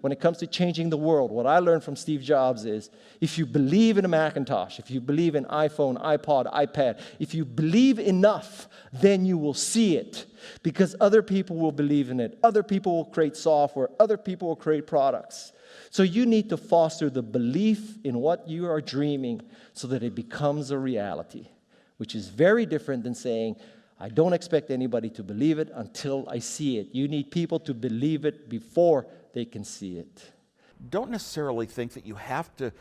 When it comes to changing the world, what I learned from Steve Jobs is, if you believe in a Macintosh, if you believe in iPhone, iPod, iPad, if you believe enough, then you will see it. Because other people will believe in it. Other people will create software. Other people will create products. So you need to foster the belief in what you are dreaming so that it becomes a reality, which is very different than saying, I don't expect anybody to believe it until I see it. You need people to believe it before they can see it. Don't necessarily think that you have to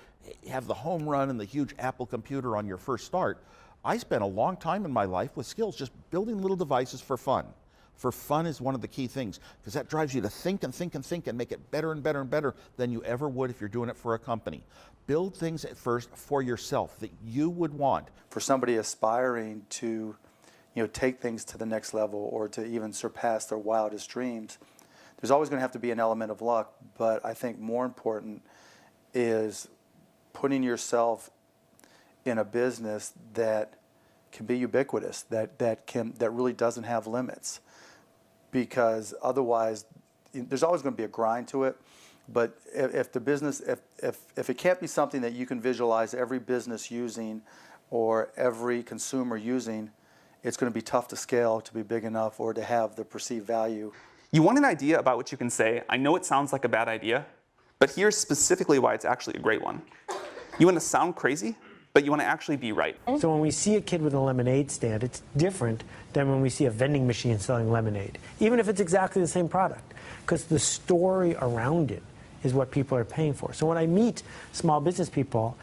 have the home run and the huge Apple computer on your first start. I spent a long time in my life with skills just building little devices for fun. For fun is one of the key things, because that drives you to think and think and think and make it better and better and better than you ever would if you're doing it for a company. Build things at first for yourself that you would want. For somebody aspiring to, take things to the next level or to even surpass their wildest dreams, there's always going to have to be an element of luck, but I think more important is putting yourself in a business that can be ubiquitous, that really doesn't have limits. Because otherwise, there's always going to be a grind to it. But if the business, if it can't be something that you can visualize every business using or every consumer using, it's going to be tough to scale to be big enough or to have the perceived value. You want an idea about which you can say, I know it sounds like a bad idea, but here's specifically why it's actually a great one. You want to sound crazy, but you want to actually be right. So when we see a kid with a lemonade stand, it's different than when we see a vending machine selling lemonade, even if it's exactly the same product, because the story around it is what people are paying for. So when I meet small business people,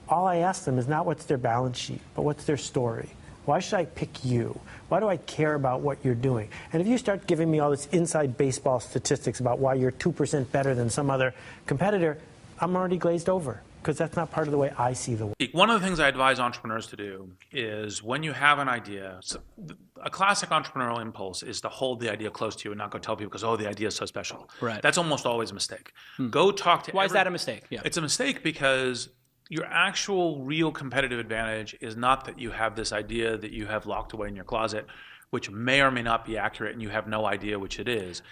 all I ask them is not what's their balance sheet, but what's their story. Why should I pick you? Why do I care about what you're doing? And if you start giving me all this inside baseball statistics about why you're 2% better than some other competitor, I'm already glazed over, because that's not part of the way I see the world. One of the things I advise entrepreneurs to do is when you have an idea, a classic entrepreneurial impulse is to hold the idea close to you and not go tell people because, the idea is so special. Right. That's almost always a mistake. Go talk to Why is that a mistake? Yeah. It's a mistake because your actual real competitive advantage is not that you have this idea that you have locked away in your closet, which may or may not be accurate and you have no idea which it is.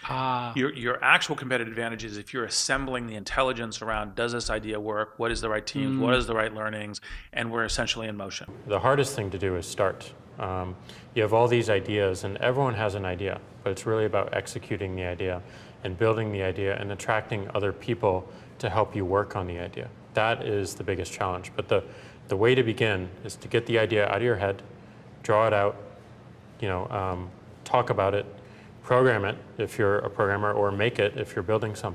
Your actual competitive advantage is if you're assembling the intelligence around, does this idea work? What is the right teams? What is the right learnings? And we're essentially in motion. The hardest thing to do is start. You have all these ideas and everyone has an idea, but it's really about executing the idea and building the idea and attracting other people to help you work on the idea. That is the biggest challenge. But the way to begin is to get the idea out of your head, draw it out, talk about it, program it if you're a programmer, or make it if you're building something.